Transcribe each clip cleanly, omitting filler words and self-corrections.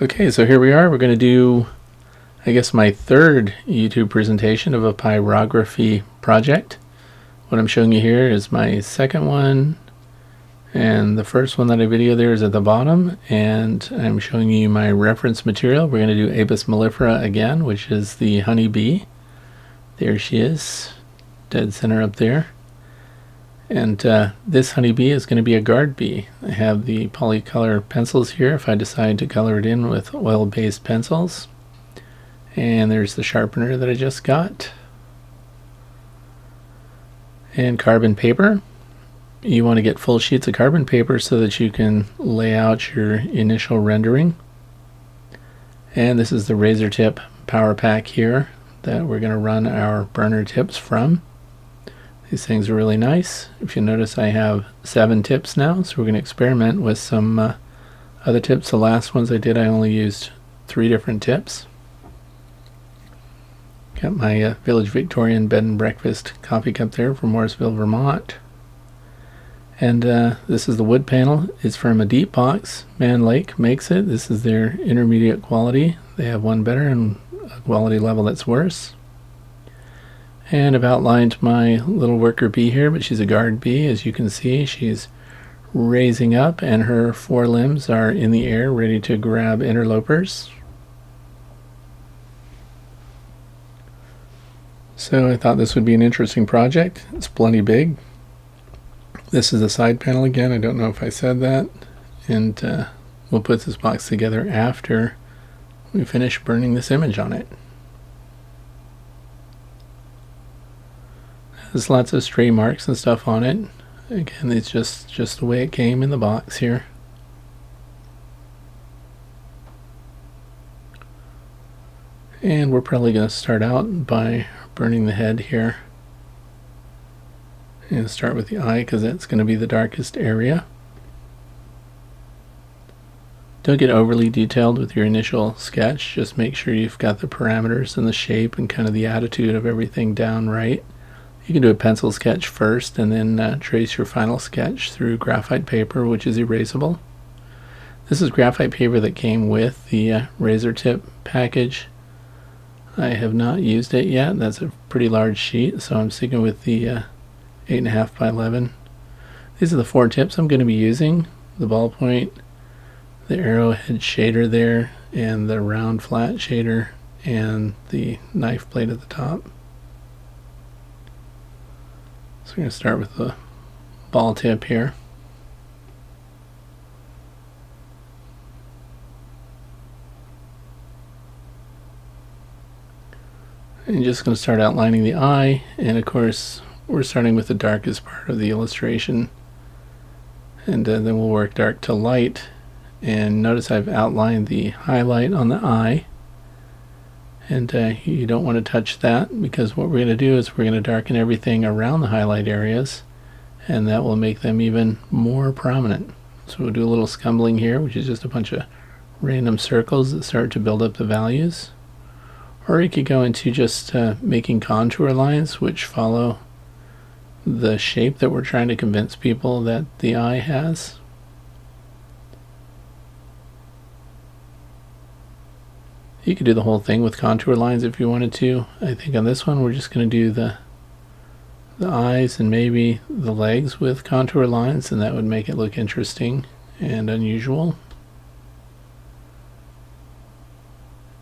Okay, so here we are. We're going to do, I guess, my third YouTube presentation of a pyrography project. What I'm showing you here is my second one, and the first one that I video there is at the bottom, and I'm showing you my reference material. We're going to do Apis mellifera again, which is the honeybee. There she is, dead center up there. And this honeybee is going to be a guard bee. I have the polycolor pencils here if I decide to color it in with oil-based pencils. And there's the sharpener that I just got. And carbon paper. You want to get full sheets of carbon paper so that you can lay out your initial rendering. And this is the razor tip power pack here that we're going to run our burner tips from. These things are really nice. If you notice, I have 7 tips now, so we're going to experiment with some other tips. The last ones I did, I only used 3 different tips. Got my Village Victorian bed and breakfast coffee cup there from Morrisville, Vermont. And this is the wood panel. It's from a deep box. MannLake makes it. This is their intermediate quality. They have one better and a quality level that's worse. And I've outlined my little worker bee here, but she's a guard bee. As you can see, she's raising up and her forelimbs are in the air ready to grab interlopers. So I thought this would be an interesting project. It's plenty big. This is the side panel again. I don't know if I said that. And we'll put this box together after we finish burning this image on it. There's lots of stray marks and stuff on it. Again, it's just the way it came in the box here. And we're probably going to start out by burning the head here. And start with the eye because that's going to be the darkest area. Don't get overly detailed with your initial sketch. Just make sure you've got the parameters and the shape and kind of the attitude of everything down right. You can do a pencil sketch first and then trace your final sketch through graphite paper, which is erasable. This is graphite paper that came with the razor tip package. I have not used it yet. That's a pretty large sheet, so I'm sticking with the 8.5 by 11. These are the 4 tips I'm going to be using. The ballpoint, the arrowhead shader there, and the round flat shader, and the knife blade at the top. So we're going to start with the ball tip here. And just going to start outlining the eye, and of course we're starting with the darkest part of the illustration, and then we'll work dark to light. And notice I've outlined the highlight on the eye, and you don't want to touch that, because what we're going to do is we're going to darken everything around the highlight areas, and that will make them even more prominent. So we'll do a little scumbling here, which is just a bunch of random circles that start to build up the values. Or you could go into just making contour lines which follow the shape that we're trying to convince people that the eye has. You could do the whole thing with contour lines if you wanted to. I think on this one we're just going to do the eyes and maybe the legs with contour lines, and that would make it look interesting and unusual.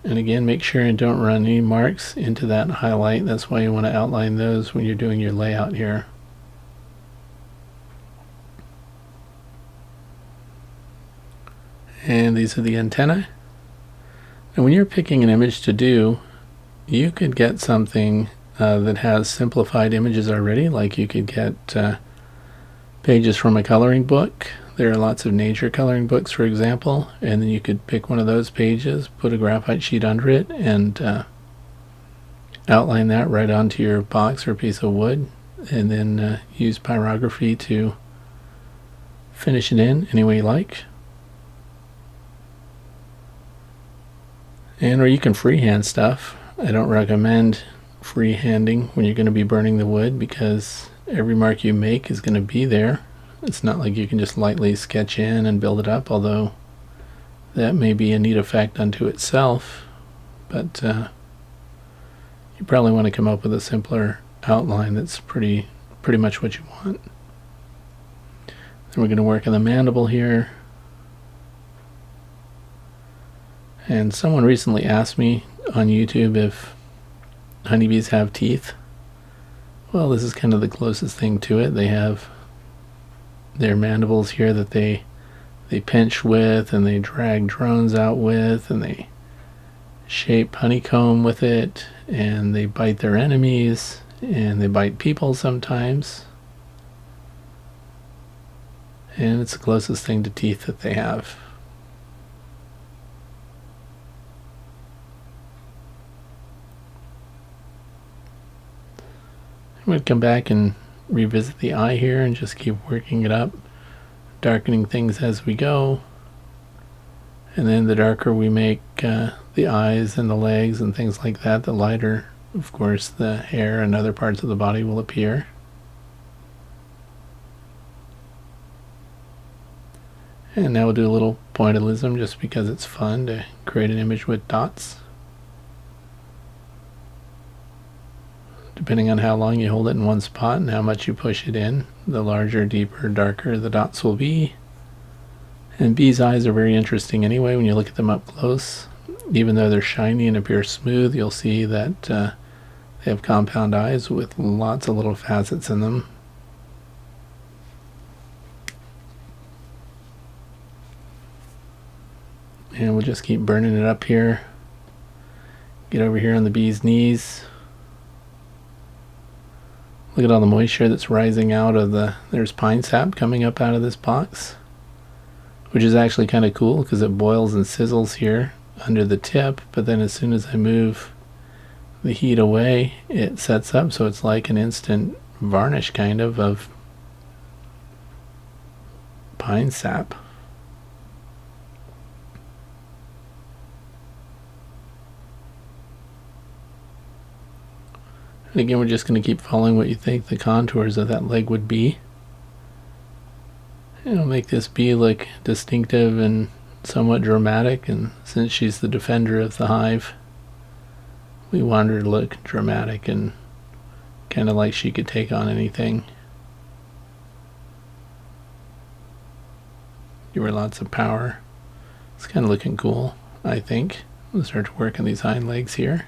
And again, make sure you don't run any marks into that highlight. That's why you want to outline those when you're doing your layout here. And these are the antennae. And when you're picking an image to do, you could get something that has simplified images already, like you could get pages from a coloring book. There are lots of nature coloring books, for example, and then you could pick one of those pages, put a graphite sheet under it, and outline that right onto your box or piece of wood, and then use pyrography to finish it in any way you like. Or you can freehand stuff. I don't recommend freehanding when you're going to be burning the wood, because every mark you make is going to be there. It's not like you can just lightly sketch in and build it up, although That may be a neat effect unto itself, but you probably want to come up with a simpler outline that's pretty much what you want. Then we're going to work on the mandible here. And someone recently asked me on YouTube if honeybees have teeth. Well, this is kind of the closest thing to it. They have their mandibles here that they pinch with, and they drag drones out with, and they shape honeycomb with it, and they bite their enemies, and they bite people sometimes. And it's the closest thing to teeth that they have. I'm going to come back and revisit the eye here and just keep working it up, darkening things as we go. And then the darker we make the eyes and the legs and things like that, the lighter, of course, the hair and other parts of the body will appear. And now we'll do a little pointillism just because it's fun to create an image with dots. Depending on how long you hold it in one spot and how much you push it in, the larger, deeper, darker the dots will be. And bees' eyes are very interesting anyway when you look at them up close. Even though they're shiny and appear smooth, you'll see that they have compound eyes with lots of little facets in them. And we'll just keep burning it up here. Get over here on the bee's knees. Look at all the moisture that's rising out of there's pine sap coming up out of this box, which is actually kind of cool because it boils and sizzles here under the tip, but then as soon as I move the heat away, it sets up, so it's like an instant varnish kind of pine sap. And again, we're just going to keep following what you think the contours of that leg would be. It'll make this bee look distinctive and somewhat dramatic, and since she's the defender of the hive, we want her to look dramatic and kind of like she could take on anything. Give her lots of power. It's kind of looking cool, I think. We'll start to work on these hind legs here.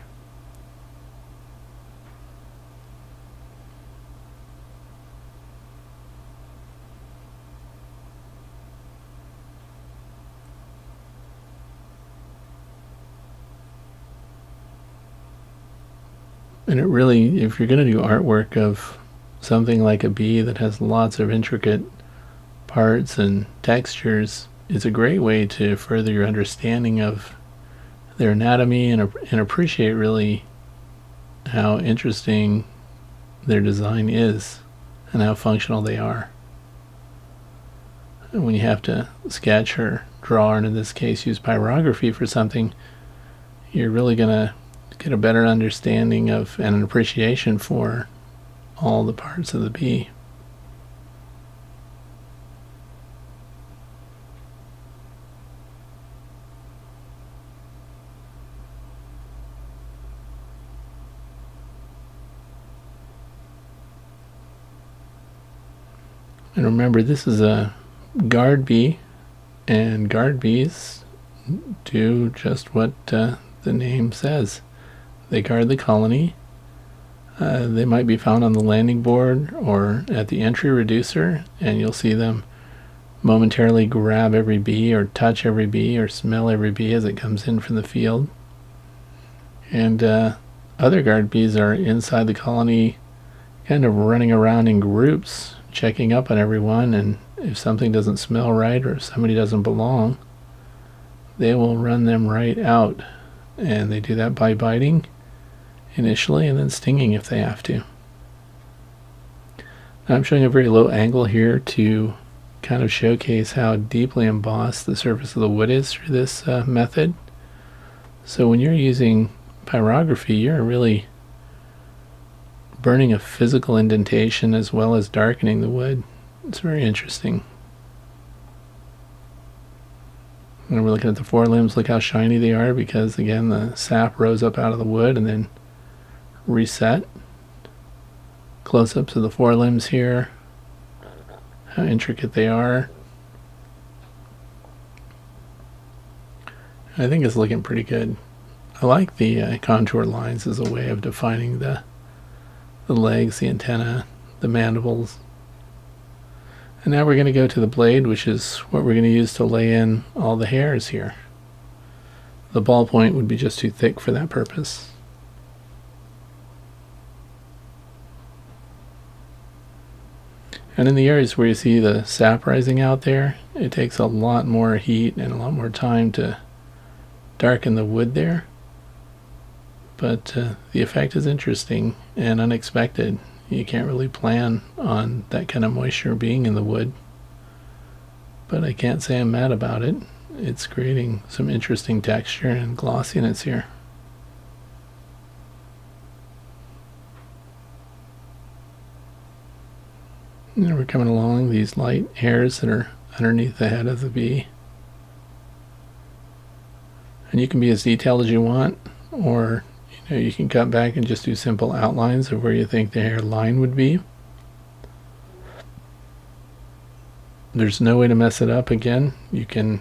And it really, if you're going to do artwork of something like a bee that has lots of intricate parts and textures, it's a great way to further your understanding of their anatomy and appreciate really how interesting their design is and how functional they are. And when you have to sketch or draw, and in this case use pyrography for something, you're really going to get a better understanding of and an appreciation for all the parts of the bee. And remember, this is a guard bee, and guard bees do just what the name says. They guard the colony. They might be found on the landing board or at the entry reducer, and you'll see them momentarily grab every bee or touch every bee or smell every bee as it comes in from the field. And other guard bees are inside the colony, kind of running around in groups, checking up on everyone, and if something doesn't smell right or if somebody doesn't belong, they will run them right out. And they do that by biting initially and then stinging if they have to. Now I'm showing a very low angle here to kind of showcase how deeply embossed the surface of the wood is through this method. So when you're using pyrography, you're really burning a physical indentation as well as darkening the wood. It's very interesting. When we're looking at the forelimbs, look how shiny they are, because again the sap rose up out of the wood and then reset. Close-ups of the forelimbs here, how intricate they are. I think it's looking pretty good. I like the contour lines as a way of defining the legs, the antenna, the mandibles. And now we're going to go to the blade, which is what we're going to use to lay in all the hairs here. The ballpoint would be just too thick for that purpose. And in the areas where you see the sap rising out there, it takes a lot more heat and a lot more time to darken the wood there. But the effect is interesting and unexpected. You can't really plan on that kind of moisture being in the wood. But I can't say I'm mad about it. It's creating some interesting texture and glossiness here. And we're coming along these light hairs that are underneath the head of the bee. And you can be as detailed as you want, or you can cut back and just do simple outlines of where you think the hair line would be. There's no way to mess it up. Again, you can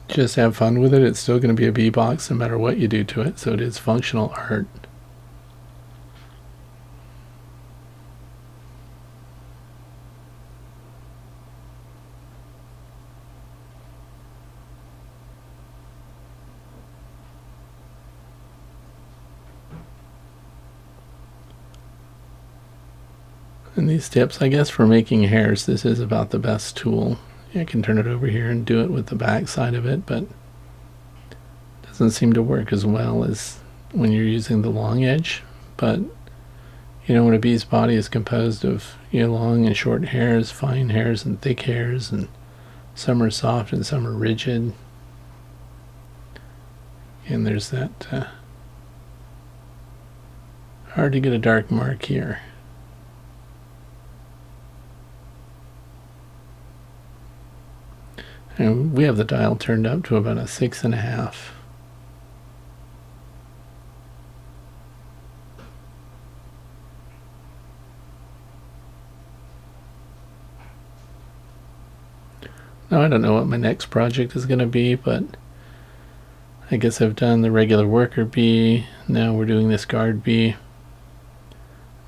just have fun with it. It's still going to be a bee box no matter what you do to it, so it is functional art. And these tips, I guess, for making hairs, this is about the best tool. I can turn it over here and do it with the back side of it, but it doesn't seem to work as well as when you're using the long edge. But when a bee's body is composed of long and short hairs, fine hairs and thick hairs, and some are soft and some are rigid, and there's that hard to get a dark mark here. And we have the dial turned up to about a 6.5. Now I don't know what my next project is going to be, but I guess I've done the regular worker bee. Now we're doing this guard bee.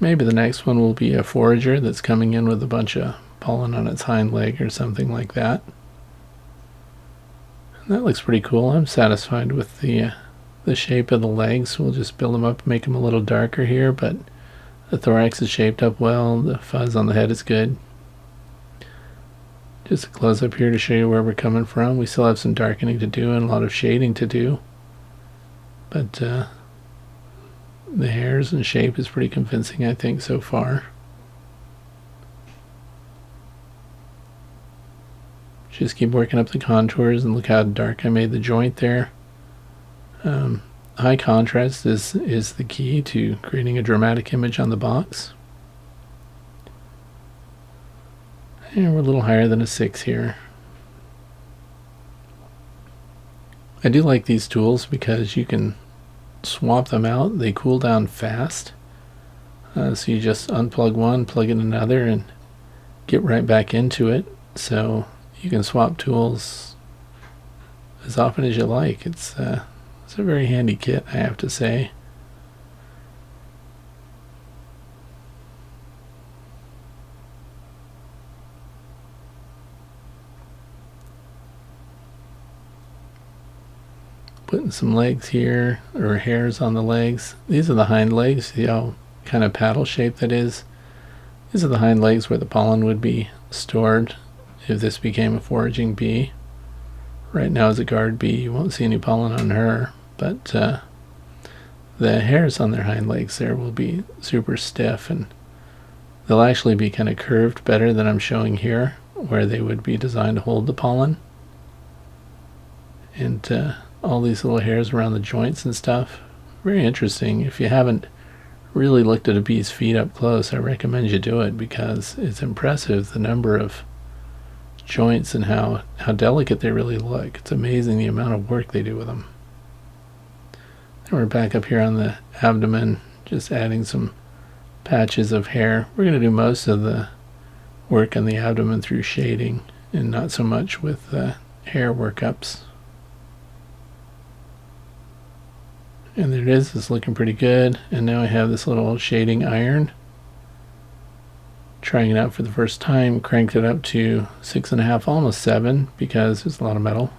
Maybe the next one will be a forager that's coming in with a bunch of pollen on its hind leg or something like that. That looks pretty cool. I'm satisfied with the shape of the legs. We'll just build them up, make them a little darker here, but the thorax is shaped up well. The fuzz on the head is good. Just a close up here to show you where we're coming from. We still have some darkening to do and a lot of shading to do, but the hairs and shape is pretty convincing, I think, so far. Just keep working up the contours, and look how dark I made the joint there. High contrast is the key to creating a dramatic image on the box. And we're a little higher than a 6 here. I do like these tools because you can swap them out. They cool down fast. So you just unplug one, plug in another, and get right back into it. So you can swap tools as often as you like. It's a very handy kit, I have to say. Putting some legs here, or hairs on the legs. These are the hind legs. See how kind of paddle shape that is? These are the hind legs where the pollen would be stored if this became a foraging bee. Right now as a guard bee, you won't see any pollen on her, but the hairs on their hind legs there will be super stiff, and they'll actually be kind of curved better than I'm showing here, where they would be designed to hold the pollen. And all these little hairs around the joints and stuff, very interesting. If you haven't really looked at a bee's feet up close, I recommend you do it, because it's impressive the number of joints and how delicate they really look. It's amazing the amount of work they do with them. And we're back up here on the abdomen, just adding some patches of hair. We're going to do most of the work on the abdomen through shading and not so much with hair workups. And there it is. It's looking pretty good. And now I have this little shading iron. Trying it out for the first time. Cranked it up to 6.5, almost 7, because there's a lot of metal.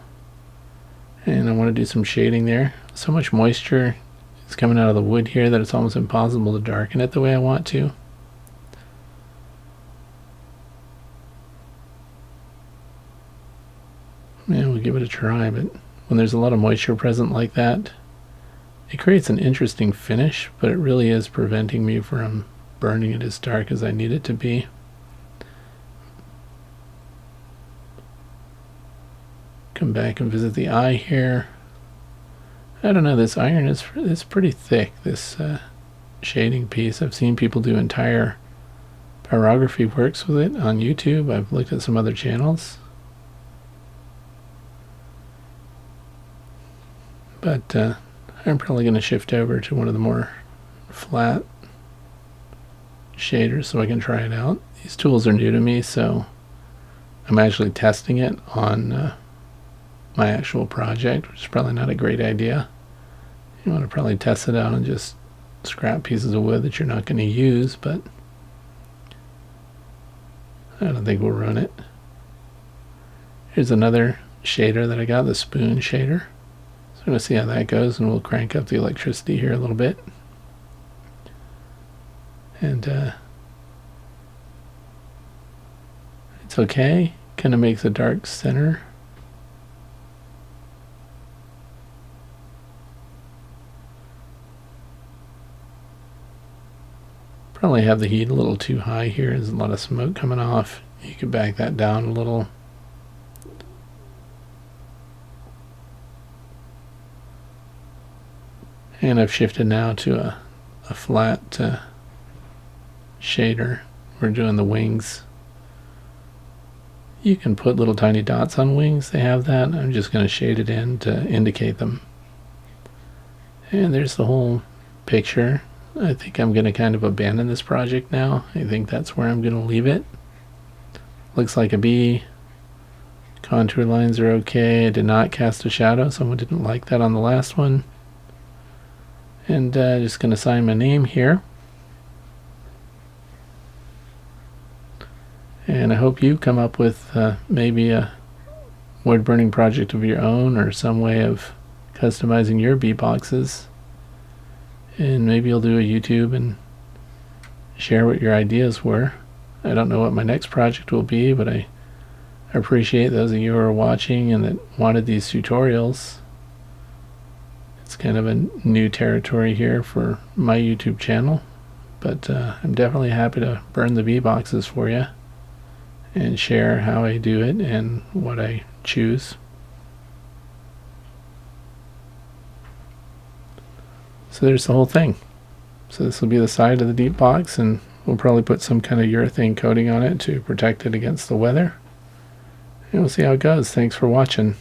And I want to do some shading there. So much moisture is coming out of the wood here that it's almost impossible to darken it the way I want to. Yeah, we'll give it a try, but when there's a lot of moisture present like that, it creates an interesting finish, but it really is preventing me from burning it as dark as I need it to be. Come back and visit the eye here. I don't know, this iron is pretty thick, this shading piece. I've seen people do entire pyrography works with it on YouTube. I've looked at some other channels. But I'm probably going to shift over to one of the more flat shaders so I can try it out. These tools are new to me, so I'm actually testing it on my actual project, which is probably not a great idea. You want to probably test it out on just scrap pieces of wood that you're not going to use, but I don't think we'll run it. Here's another shader that I got, the spoon shader. So I'm going to see how that goes, and we'll crank up the electricity here a little bit. And it's okay. Kind of makes a dark center. Probably have the heat a little too high here. There's a lot of smoke coming off. You could back that down a little. And I've shifted now to a flat shader. We're doing the wings. You can put little tiny dots on wings. They have that. I'm just going to shade it in to indicate them. And there's the whole picture. I think I'm going to kind of abandon this project now. I think that's where I'm going to leave it. Looks like a bee. Contour lines are okay. I did not cast a shadow. Someone didn't like that on the last one. And just going to sign my name here. And I hope you come up with maybe a wood burning project of your own, or some way of customizing your bee boxes. And maybe you'll do a YouTube and share what your ideas were. I don't know what my next project will be, but I appreciate those of you who are watching and that wanted these tutorials. It's kind of a new territory here for my YouTube channel, but I'm definitely happy to burn the bee boxes for you and share how I do it and what I choose. So there's the whole thing. So this will be the side of the deep box, and we'll probably put some kind of urethane coating on it to protect it against the weather. And we'll see how it goes. Thanks for watching.